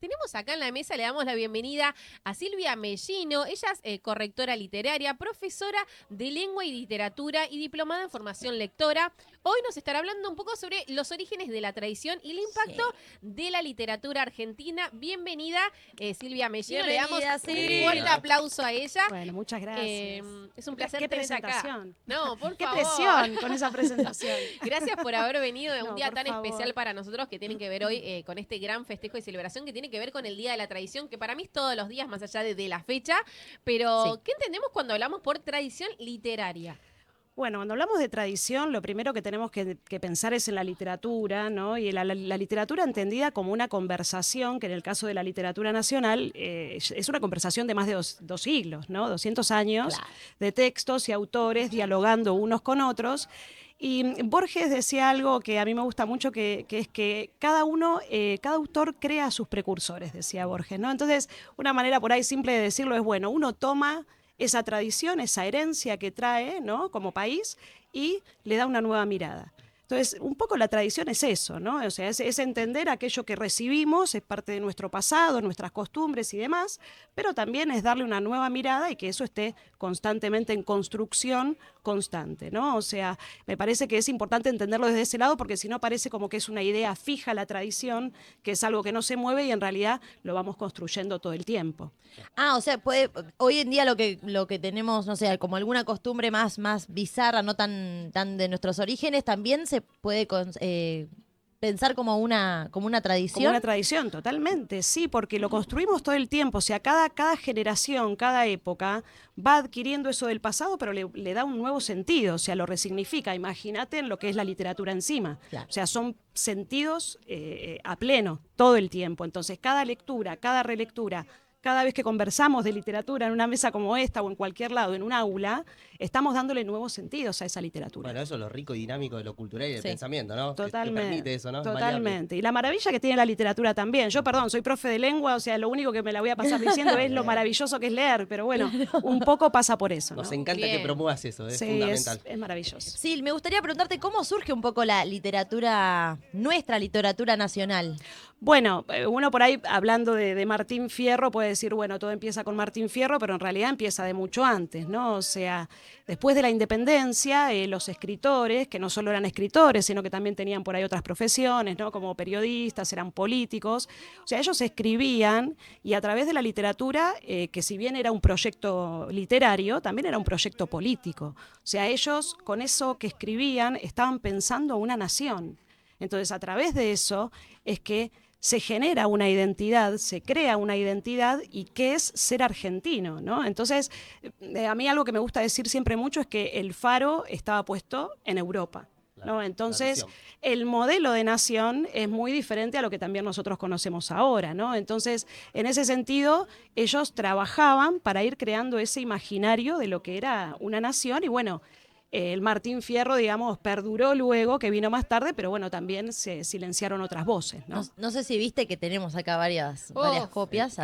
Tenemos acá en la mesa, le damos la bienvenida a Silvia Mellino. Ella es correctora literaria, profesora de lengua y literatura y diplomada en formación lectora. Hoy nos estará hablando un poco sobre los orígenes de la tradición y el impacto de la literatura argentina. Bienvenida, Silvia Mellino. Le damos un fuerte aplauso a ella. Bueno, muchas gracias. Es un placer ¿Qué tenerte acá. presentación? No, por Qué favor. presión con esa presentación. Gracias por haber venido de un No, día por tan favor. especial para nosotros que tienen que ver hoy con este gran festejo y celebración que tiene que ver con el Día de la Tradición, que para mí es todos los días más allá de la fecha. Pero, ¿qué entendemos cuando hablamos por tradición literaria? Bueno, cuando hablamos de tradición, lo primero que tenemos que pensar es en la literatura, ¿no? Y la literatura entendida como una conversación, que en el caso de la literatura nacional es una conversación de más de dos siglos, ¿no? 200 años de textos y autores dialogando unos con otros. Y Borges decía algo que a mí me gusta mucho, que es que cada autor crea a sus precursores, decía Borges, ¿no? Entonces, una manera por ahí simple de decirlo es, bueno, uno toma esa tradición, esa herencia que trae, ¿no?, como país, y le da una nueva mirada. Entonces, un poco la tradición es eso, ¿no? O sea, es entender aquello que recibimos, es parte de nuestro pasado, nuestras costumbres y demás, pero también es darle una nueva mirada y que eso esté constantemente en construcción constante, ¿no? O sea, me parece que es importante entenderlo desde ese lado, porque si no parece como que es una idea fija la tradición, que es algo que no se mueve y en realidad lo vamos construyendo todo el tiempo. Ah, o sea, hoy en día lo que tenemos, no sé, como alguna costumbre más bizarra, no tan de nuestros orígenes, también se puede pensar como una tradición. Como una tradición, totalmente, sí, porque lo construimos todo el tiempo. O sea, cada generación, cada época va adquiriendo eso del pasado, pero le da un nuevo sentido, o sea, lo resignifica. Imagínate en lo que es la literatura encima. Claro. O sea, son sentidos a pleno todo el tiempo. Entonces, cada lectura, cada relectura, cada vez que conversamos de literatura en una mesa como esta o en cualquier lado, en un aula, estamos dándole nuevos sentidos a esa literatura. Bueno, eso es lo rico y dinámico de lo cultural y del Sí. pensamiento, ¿no? Totalmente. Que permite eso, ¿no? Totalmente. Y la maravilla que tiene la literatura también. Yo, perdón, soy profe de lengua, o sea, lo único que me la voy a pasar diciendo es lo maravilloso que es leer, pero bueno, un poco pasa por eso, ¿no? Nos encanta Bien. que promuevas eso, es Sí, fundamental. es maravilloso. Sí, me gustaría preguntarte cómo surge un poco la literatura, nuestra literatura nacional. Bueno, uno por ahí hablando de Martín Fierro puede decir, bueno, todo empieza con Martín Fierro, pero en realidad empieza de mucho antes, ¿no? O sea, después de la independencia, los escritores, que no solo eran escritores, sino que también tenían por ahí otras profesiones, ¿no?, como periodistas, eran políticos, o sea, ellos escribían y a través de la literatura, que si bien era un proyecto literario, también era un proyecto político. O sea, ellos con eso que escribían estaban pensando una nación. Entonces, a través de eso es que se genera una identidad, se crea una identidad, y qué es ser argentino, ¿no? Entonces, a mí algo que me gusta decir siempre mucho es que el faro estaba puesto en Europa, ¿no? Entonces, el modelo de nación es muy diferente a lo que también nosotros conocemos ahora, ¿no? Entonces, en ese sentido, ellos trabajaban para ir creando ese imaginario de lo que era una nación y bueno, el Martín Fierro, digamos, perduró luego, que vino más tarde, pero bueno, también se silenciaron otras voces, ¿no? No sé si viste que tenemos acá varias copias.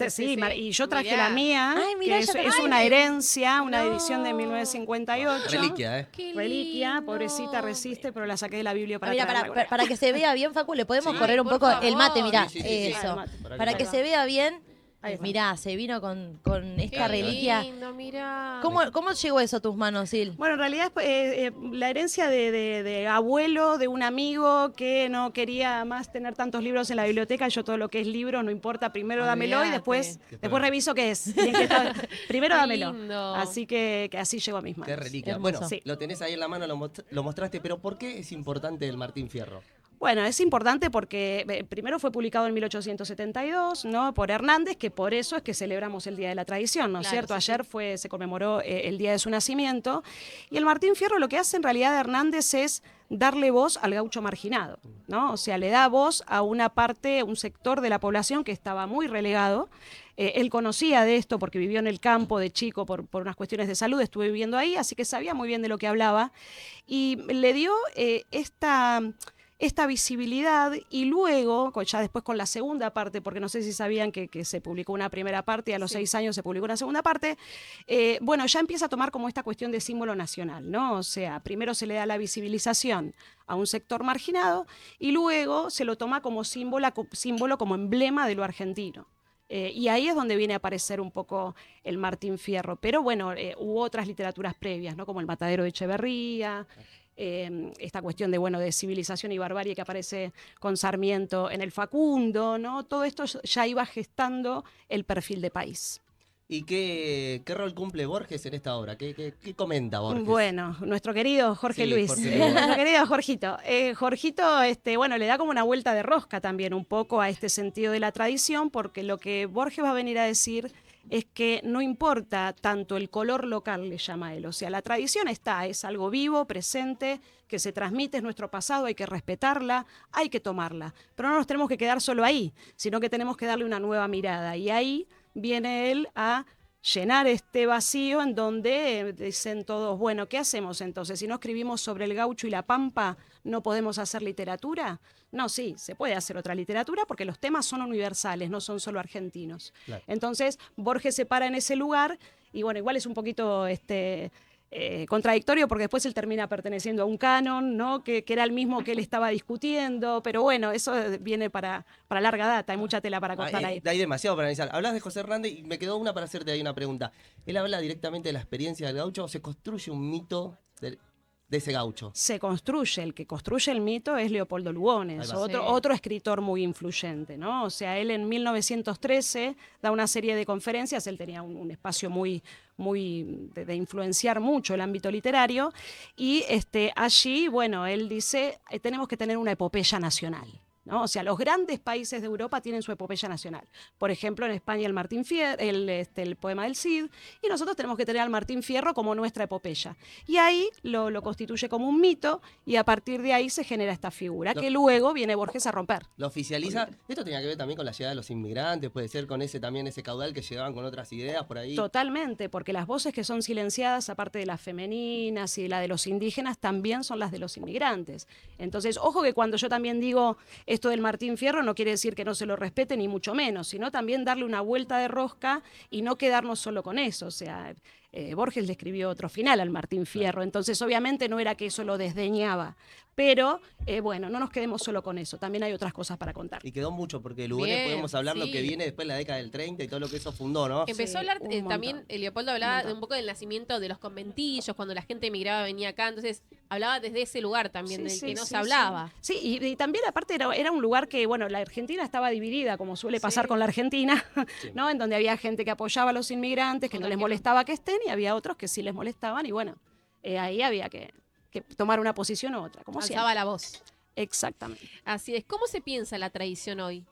Sí, y yo traje la mía, Ay, mirá, que ya es traje. una herencia, una edición de 1958. Reliquia, ¿eh? Qué Reliquia, lindo. pobrecita resiste, pero la saqué de la Biblia para Mira, traerla. para que se vea bien, Facu, le podemos Sí, correr un por poco el favor. mate, mirá, Sí, sí, sí, sí. eso. Ah, el mate. Para que se vea bien, Ahí está. mirá, se vino con Qué esta reliquia. lindo, mirá. ¿Cómo llegó eso a tus manos, Sil? Bueno, en realidad es la herencia de abuelo, de un amigo que no quería más tener tantos libros en la biblioteca. Yo todo lo que es libro, no importa, primero dámelo y Olvídate. después reviso qué es. Bien que está. Primero Qué dámelo. lindo. Así que así llegó a mis manos. Qué reliquia. Hermoso. Bueno, Sí. lo tenés ahí en la mano, lo mostraste, pero ¿por qué es importante el Martín Fierro? Bueno, es importante porque primero fue publicado en 1872, ¿no?, por Hernández, que por eso es que celebramos el Día de la Tradición, ¿no es Claro, cierto? sí, Ayer se conmemoró el día de su nacimiento. Y el Martín Fierro lo que hace en realidad Hernández es darle voz al gaucho marginado, ¿no? O sea, le da voz a una parte, un sector de la población que estaba muy relegado. Él conocía de esto porque vivió en el campo de chico por unas cuestiones de salud, estuve viviendo ahí, así que sabía muy bien de lo que hablaba. Y le dio esta visibilidad y luego, ya después con la segunda parte, porque no sé si sabían que se publicó una primera parte y a los 6 años se publicó una segunda parte, bueno, ya empieza a tomar como esta cuestión de símbolo nacional, ¿no? O sea, primero se le da la visibilización a un sector marginado y luego se lo toma como símbolo como emblema de lo argentino. Y ahí es donde viene a aparecer un poco el Martín Fierro. Pero bueno, hubo otras literaturas previas, ¿no? Como el Matadero de Echeverría, esta cuestión de, bueno, de civilización y barbarie que aparece con Sarmiento en el Facundo, ¿no? Todo esto ya iba gestando el perfil de país. ¿Y qué rol cumple Borges en esta obra? ¿Qué comenta Borges? Bueno, nuestro querido Jorge Sí, Luis, Jorge Luis. nuestro querido Jorgito. Jorgito, bueno, le da como una vuelta de rosca también un poco a este sentido de la tradición, porque lo que Borges va a venir a decir es que no importa tanto el color local, le llama él. O sea, la tradición está, es algo vivo, presente, que se transmite, es nuestro pasado, hay que respetarla, hay que tomarla. Pero no nos tenemos que quedar solo ahí, sino que tenemos que darle una nueva mirada. Y ahí viene él a llenar este vacío en donde dicen todos, bueno, ¿qué hacemos entonces? Si no escribimos sobre el gaucho y la pampa, ¿no podemos hacer literatura? No, sí, se puede hacer otra literatura porque los temas son universales, no son solo argentinos. Claro. Entonces, Borges se para en ese lugar y bueno, igual es un poquito contradictorio porque después él termina perteneciendo a un canon, ¿no? que era el mismo que él estaba discutiendo, pero bueno, eso viene para larga data, hay mucha tela para cortar ahí. Hay demasiado para analizar. Hablas de José Hernández y me quedó una para hacerte ahí una pregunta. ¿Él habla directamente de la experiencia del gaucho o se construye un mito de ese gaucho? Se construye, el que construye el mito es Leopoldo Lugones, Ahí va. otro escritor muy influyente, ¿no? O sea, él en 1913 da una serie de conferencias, él tenía un espacio muy de influenciar mucho el ámbito literario, y allí, bueno, él dice, tenemos que tener una epopeya nacional, ¿no? O sea, los grandes países de Europa tienen su epopeya nacional. Por ejemplo, en España el Martín Fierro, el poema del Cid, y nosotros tenemos que tener al Martín Fierro como nuestra epopeya. Y ahí lo constituye como un mito, y a partir de ahí se genera esta figura, que luego viene Borges a romper. Lo oficializa. Esto tenía que ver también con la llegada de los inmigrantes, puede ser con ese caudal que llegaban con otras ideas por ahí. Totalmente, porque las voces que son silenciadas, aparte de las femeninas y la de los indígenas, también son las de los inmigrantes. Entonces, ojo que cuando yo también digo esto del Martín Fierro no quiere decir que no se lo respete ni mucho menos, sino también darle una vuelta de rosca y no quedarnos solo con eso. O sea, Borges le escribió otro final al Martín Fierro, entonces obviamente no era que eso lo desdeñaba, pero bueno, no nos quedemos solo con eso, también hay otras cosas para contar. Y quedó mucho, porque Lugones Bien, podemos hablar lo sí. que viene después de la década del 30 y todo lo que eso fundó, ¿no? Empezó a Sí, hablar un montón. también, Leopoldo hablaba de un poco del nacimiento de los conventillos, cuando la gente emigraba venía acá, entonces hablaba desde ese lugar también, del que no se hablaba. Sí, y también aparte era un lugar que, bueno, la Argentina estaba dividida, como suele pasar Sí. con la Argentina, ¿no? En donde había gente que apoyaba a los inmigrantes, que no Otros les que no. molestaba que estén, y había otros que sí les molestaban, y bueno, ahí había que tomar una posición u otra, como Alzaba siempre. la voz. Exactamente. Así es. ¿Cómo se piensa la tradición hoy?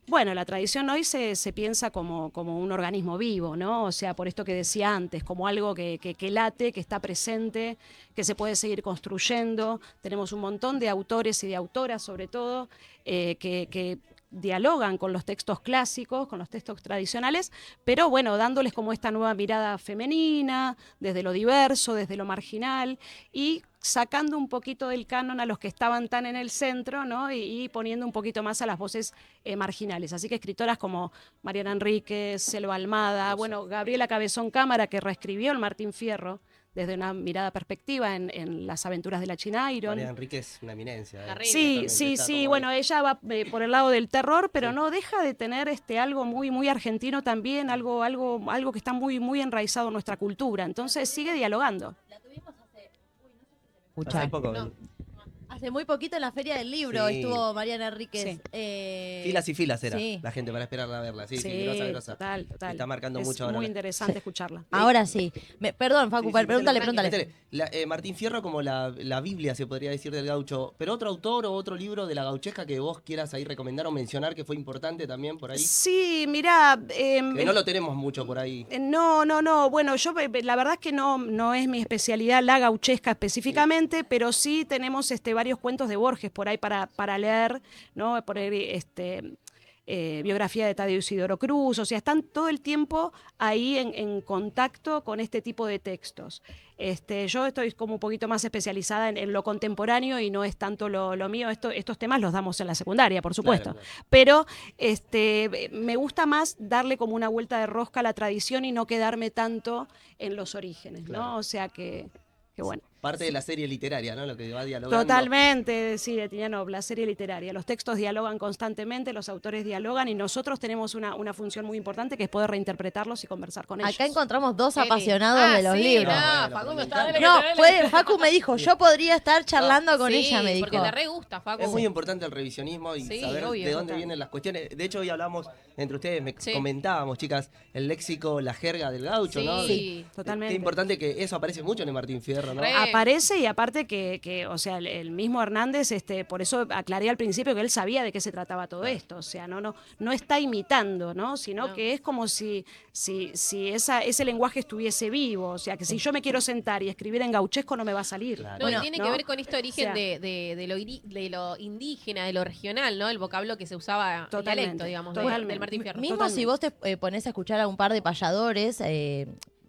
Bueno, la tradición hoy se piensa como un organismo vivo, ¿no? O sea, por esto que decía antes, como algo que late, que está presente, que se puede seguir construyendo. Tenemos un montón de autores y de autoras, sobre todo, que dialogan con los textos clásicos, con los textos tradicionales, pero bueno, dándoles como esta nueva mirada femenina, desde lo diverso, desde lo marginal, y sacando un poquito del canon a los que estaban tan en el centro, ¿no? Y poniendo un poquito más a las voces marginales. Así que escritoras como Mariana Enríquez, Selva Almada, bueno, Gabriela Cabezón Cámara, que reescribió el Martín Fierro desde una mirada perspectiva en Las aventuras de la China Iron. María Enrique es una eminencia. La reina. Sí, sí, sí, bueno, ella va por el lado del terror, pero Sí. no deja de tener algo muy argentino también, algo que está muy enraizado en nuestra cultura. Entonces sigue dialogando. Hace poco. No. Hace muy poquito en la Feria del Libro Sí. estuvo Mariana Enríquez. Sí. Filas y filas era Sí. la gente para esperarla a verla. Sí, grosa. Total. Está marcando es mucho ahora. muy interesante escucharla. Ahora sí. Perdón, Facu, Sí, sí, pregúntale. métele. Martín Fierro como la Biblia, se podría decir, del gaucho. ¿Pero otro autor o otro libro de la gauchesca que vos quieras ahí recomendar o mencionar que fue importante también por ahí? Sí, mirá. Que no lo tenemos mucho por ahí. No. Bueno, yo la verdad es que no es mi especialidad la gauchesca específicamente, pero sí tenemos varios cuentos de Borges por ahí para leer, ¿no? Por ahí, biografía de Tadeo Isidoro Cruz, o sea, están todo el tiempo ahí en contacto con este tipo de textos. Yo estoy como un poquito más especializada en lo contemporáneo y no es tanto lo mío. Estos temas los damos en la secundaria, por supuesto. Claro, claro. Pero me gusta más darle como una vuelta de rosca a la tradición y no quedarme tanto en los orígenes, Claro. ¿no? O sea que bueno. Parte de la serie literaria, ¿no? Lo que va dialogando. Totalmente, sí, de Tinianov, la serie literaria. Los textos dialogan constantemente, los autores dialogan y nosotros tenemos una función muy importante que es poder reinterpretarlos y conversar con ellos. Acá encontramos dos Qué lindo. apasionados de los sí, libros. No, Bueno, Facundo me está encanta. No, Facu me dijo, yo podría estar charlando con Sí, ella, me dijo. porque te re gusta, Facu. Es muy importante el revisionismo y Sí, saber obvio, de dónde total. vienen las cuestiones. De hecho, hoy hablamos entre ustedes, Sí. comentábamos, chicas, el léxico, la jerga del gaucho, ¿no? Sí. Totalmente. Qué importante que eso aparece mucho en el Martín Fierro, ¿no? Re. Aparece y aparte o sea, el mismo Hernández, por eso aclaré al principio que él sabía de qué se trataba todo esto, o sea, no está imitando, ¿no? Sino No. que es como si ese lenguaje estuviese vivo, o sea, que si yo me quiero sentar y escribir en gauchesco no me va a salir. Claro. No, Bueno, y tiene ¿no? que ver con este origen O sea, de lo indígena, de lo regional, ¿no? El vocablo que se usaba, el Totalmente, dialecto, digamos, totalmente. del Martín Fierro. Mismo Totalmente. si vos te pones a escuchar a un par de payadores,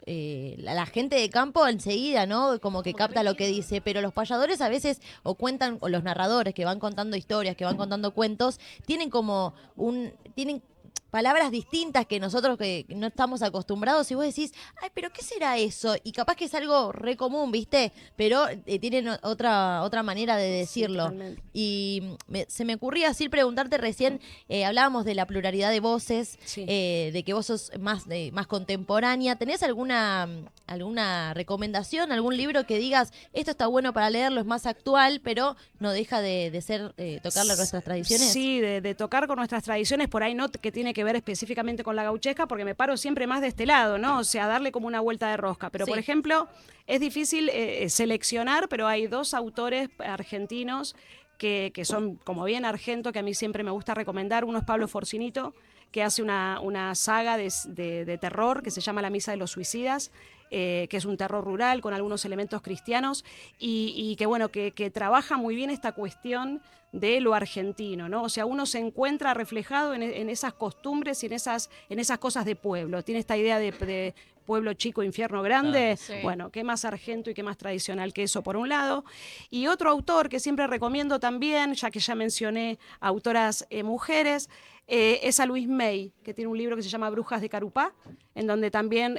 la gente de campo enseguida, ¿no? Como que Como capta que lo que dice, pero los payadores a veces o cuentan, o los narradores que van contando historias, que van contando cuentos, tienen como tienen palabras distintas que nosotros que no estamos acostumbrados y vos decís, ay, pero ¿qué será eso? Y capaz que es algo re común, ¿viste? Pero tienen otra manera de decirlo. totalmente. Y se me ocurría así preguntarte recién, hablábamos de la pluralidad de voces, Sí. de que vos sos más contemporánea. ¿Tenés alguna recomendación, algún libro que digas, esto está bueno para leerlo, es más actual, pero no deja de ser tocarle a nuestras tradiciones? Sí, de tocar con nuestras tradiciones, por ahí no que tiene que ver específicamente con la gauchesca, porque me paro siempre más de este lado, ¿no? O sea, darle como una vuelta de rosca. Pero, Sí. por ejemplo, es difícil seleccionar, pero hay dos autores argentinos que son como bien argento, que a mí siempre me gusta recomendar. Uno es Pablo Forcinito, que hace una saga de terror que se llama La Misa de los Suicidas, que es un terror rural con algunos elementos cristianos y que, bueno, que trabaja muy bien esta cuestión de lo argentino, ¿no? O sea, uno se encuentra reflejado en esas costumbres y en esas cosas de pueblo. Tiene esta idea de pueblo chico, infierno grande. Sí. Bueno, qué más argento y qué más tradicional que eso, por un lado. Y otro autor que siempre recomiendo también, ya que ya mencioné autoras mujeres, es a Louise May, que tiene un libro que se llama Brujas de Carupá, en donde también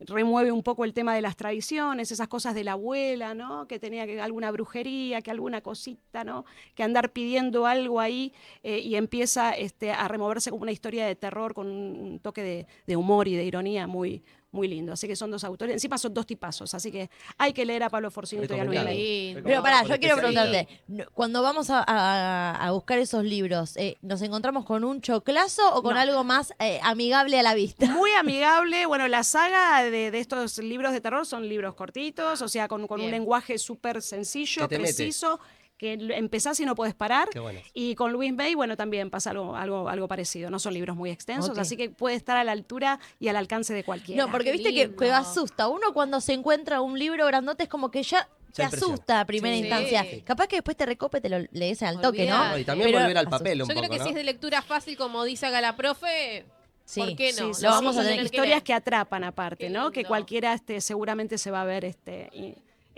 remueve un poco el tema de las tradiciones, esas cosas de la abuela, ¿no? Que tenía alguna brujería, que alguna cosita, ¿no? Que andar pidiendo algo ahí y empieza a removerse como una historia de terror con un toque de humor y de ironía muy, muy lindo. Así que son dos autores, encima son dos tipazos, así que hay que leer a Pablo Forcinito y a Luis Recomendado. May. Lindo. Pero pará, Por yo quiero especialidad. preguntarte, cuando vamos a buscar esos libros, ¿nos encontramos con un choclazo o con No. algo más amigable a la vista? Muy amigable. Bueno, la saga de estos libros de terror son libros cortitos, o sea, con un Bien. lenguaje súper sencillo, Que te mete. preciso, que empezás y no podés parar. Qué bueno. Y con Louise May, bueno, también pasa algo parecido. No son libros muy extensos, Ok. así que puede estar a la altura y al alcance de cualquiera. No, porque Qué viste lindo. que asusta. Uno cuando se encuentra un libro grandote es como que ya te Ya impresiona. asusta a primera Sí. instancia. Sí. Capaz que después te recope, te lo lees al toque, ¿no? Olvidate. No, y también Pero volver al asusta. papel un Yo poco, creo que ¿no? si es de lectura fácil, como dice acá la profe, Sí. ¿por qué no? Sí, Lo vamos a tener que historias que atrapan aparte, Qué ¿no? Que lindo. cualquiera seguramente se va a ver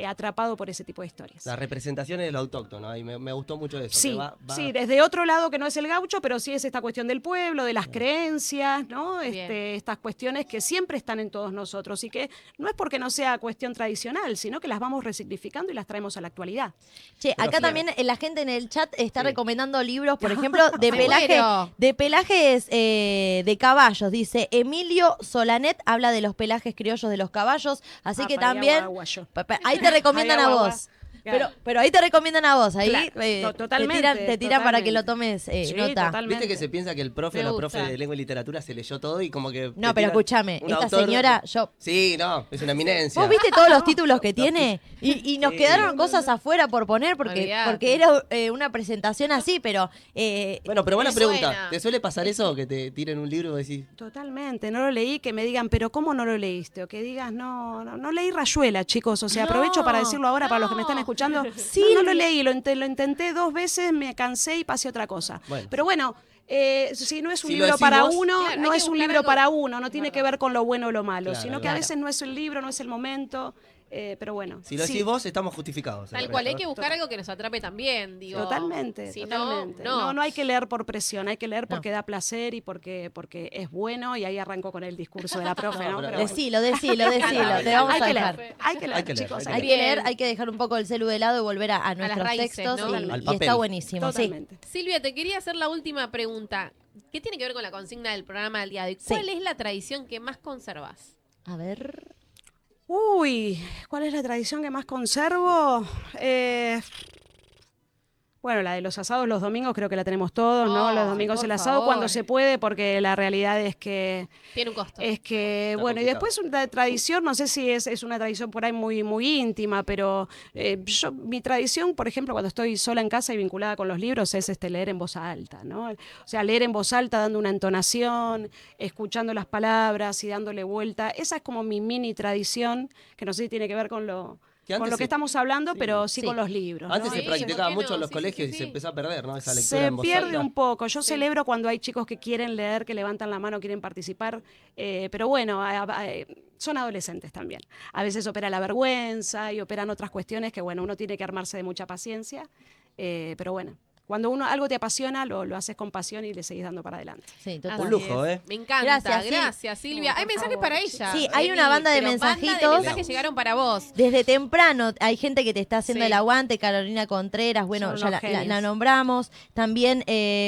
atrapado por ese tipo de historias. Las representaciones de lo autóctono, ahí me gustó mucho eso. Sí, que va- sí, desde otro lado que no es el gaucho, pero sí es esta cuestión del pueblo, de las creencias, ¿no? Bien. Estas cuestiones que siempre están en todos nosotros y que no es porque no sea cuestión tradicional, sino que las vamos resignificando y las traemos a la actualidad. Che, Pero acá claro. también la gente en el chat está Sí. recomendando libros, por ejemplo, de Me pelaje, muero. de pelajes de caballos. Dice Emilio Solanet habla de los pelajes criollos de los caballos, así que Apa, y también aguaguayo. ahí te recomiendan Ay, a agua, vos. claro. Pero ahí te recomiendan a vos, ahí Claro, totalmente, te tiran para que totalmente. lo tomes Sí, nota. totalmente. Viste que se piensa que el profe o Me la gusta. profe de lengua y literatura se leyó todo y como que. No, te pero tiran escúchame, un esta autor- señora, yo... Sí, no, es una eminencia. ¿Vos viste todos los títulos que tiene? Y nos Sí. quedaron cosas afuera por poner porque Olvidate. era una presentación así, pero... Bueno, pero buena Me pregunta. suena. ¿Te suele pasar eso? Que te tiren un libro y vos decís. Totalmente, no lo leí, que me digan, pero ¿cómo no lo leíste? O que digas, no leí Rayuela, chicos, o sea, No, aprovecho para decirlo ahora para los que me están no. escuchando. escuchando. Sí. No lo leí, lo intenté 2 veces, me cansé y pasé a otra cosa. Bueno. Pero bueno, si no es un Si lo libro decís para vos, uno, claro, no hay es que un buscar libro algo- para uno, no tiene verdad. que ver con lo bueno o lo malo, Claro, sino que a claro. veces no es el libro, no es el momento, pero bueno. Si lo decís sí, vos, estamos justificados. Tal el cual, hay resto. que buscar algo que nos atrape también, digo. Totalmente, Si totalmente. no, No hay que leer por presión, hay que leer No. porque da placer y porque es bueno, y ahí arranco con el discurso de la profe, ¿no? No, pero- bueno. Decilo, te vamos Hay a que dejar. leer, hay que leer, Hay que leer, chicos, hay Hay que que Bien. leer, hay que dejar un poco el celu de lado y volver a nuestros raíces, textos ¿no? y, Al y papel. está buenísimo. Sí. Totalmente. Silvia, te quería hacer la última pregunta. ¿Qué tiene que ver con la consigna del programa del día de hoy? ¿Cuál es la tradición que más conservas? A ver. Uy, ¿cuál es la tradición que más conservo? Bueno, la de los asados los domingos creo que la tenemos todos, ¿no? Los Ay, domingos por el asado cuando favor. se puede, porque la realidad es que Tiene un costo. bueno, y complicado. después una tradición, no sé si es una tradición por ahí muy íntima, pero mi tradición, por ejemplo, cuando estoy sola en casa y vinculada con los libros, es leer en voz alta, ¿no? O sea, leer en voz alta, dando una entonación, escuchando las palabras y dándole vuelta. Esa es como mi mini tradición, que no sé si tiene que ver con lo antes que estamos hablando, sí. pero sí Sí. con los libros, Antes ¿no? se Sí, practicaba ¿por qué mucho no? en los Sí, colegios sí, y sí. se empezó a perder, ¿no? Esa lectura Se en voz pierde alta. un poco. Yo Sí. celebro cuando hay chicos que quieren leer, que levantan la mano, quieren participar, pero bueno, son adolescentes también. A veces opera la vergüenza y operan otras cuestiones que, bueno, uno tiene que armarse de mucha paciencia, pero bueno, cuando algo te apasiona, lo haces con pasión y le seguís dando para adelante. Sí, Así total. Un lujo, es. ¿eh? Me encanta, Gracias, gracias, sí. Silvia. No, Hay por mensajes favor. para ella. Sí, hay una Emi, banda de pero mensajitos. mensajes llegaron para vos. Desde temprano hay gente que te está haciendo Sí. el aguante, Carolina Contreras, bueno, Son ya unos la genios. nombramos. También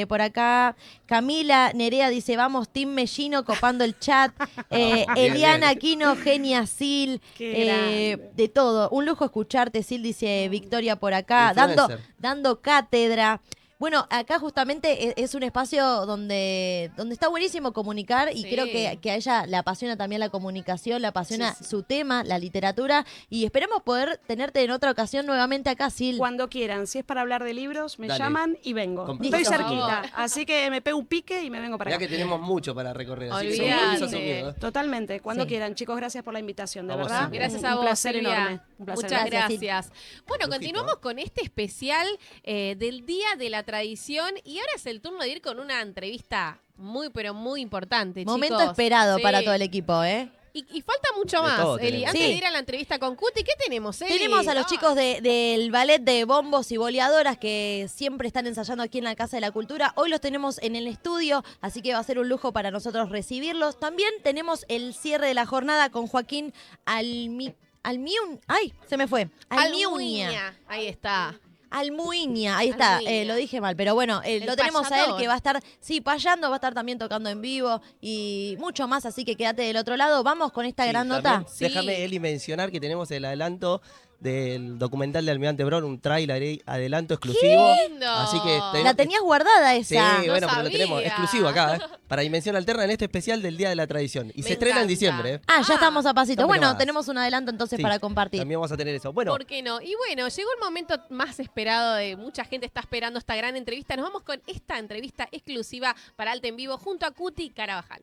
por acá Camila Nerea dice, vamos, Team Mellino copando el chat. Bien, Eliana bien. Aquino, Genia Sil, Qué grande. de todo. Un lujo escucharte, Sil, dice Victoria por acá, Influencer. dando cátedra. Bueno, acá justamente es un espacio donde está buenísimo comunicar y Sí. creo que a ella le apasiona también la comunicación, le apasiona Sí, sí. su tema, la literatura, y esperemos poder tenerte en otra ocasión nuevamente acá, Sil. Cuando quieran, si es para hablar de libros, me Dale. llaman y vengo. Con Estoy permiso. cerquita, Por así que me pego un pique y me vengo para Ya acá. que tenemos mucho para recorrer. Así que son Olvídate. permisos asumidos, ¿eh? Totalmente, cuando Sí. quieran. Chicos, gracias por la invitación, de A vos, verdad. Silvia. Gracias Un a vos, placer Silvia. enorme. Un placer Muchas enorme. Gracias, Sil. gracias. Bueno, Lujito, continuamos ¿eh? con este especial del Día de la Tradición y ahora es el turno de ir con una entrevista muy, pero muy importante, Momento chicos. esperado Sí. para todo el equipo, ¿eh? Y falta mucho De más, todo Eli. tenemos. Antes Sí. de ir a la entrevista con Cuti, ¿qué tenemos, Eli? Tenemos a los Ay. chicos del ballet de bombos y boleadoras que siempre están ensayando aquí en la Casa de la Cultura. Hoy los tenemos en el estudio, así que va a ser un lujo para nosotros recibirlos. También tenemos el cierre de la jornada con Joaquín Almiun. ¡Ay! Se me fue. Almiuña. Almuña. Ahí está. Almuiña, ahí está, Almuiña. lo dije mal, pero bueno, El lo tenemos a él payador. que va a estar, sí, payando, va a estar también tocando en vivo y mucho más, así que quédate del otro lado. Vamos con esta Sí, gran también nota. Sí. Déjame, Eli, mencionar que tenemos el adelanto del documental de Almirante Brown, un tráiler ahí, adelanto exclusivo. lindo! Así que La tenías guardada Sí, esa. No bueno, pero lo tenemos sabía. exclusivo acá, para Dimensión Alterna en este especial del Día de la Tradición. Y Me se estrena en encanta. diciembre, ¿eh? Ah, ya Ah, estamos a pasito. estamos Bueno, nomás. tenemos un adelanto entonces Sí, para compartir. También vamos a tener eso. Bueno, ¿Por qué no? Y bueno, llegó el momento más esperado de mucha gente está esperando esta gran entrevista. Nos vamos con esta entrevista exclusiva para Alta en Vivo junto a Cuti Carabajal.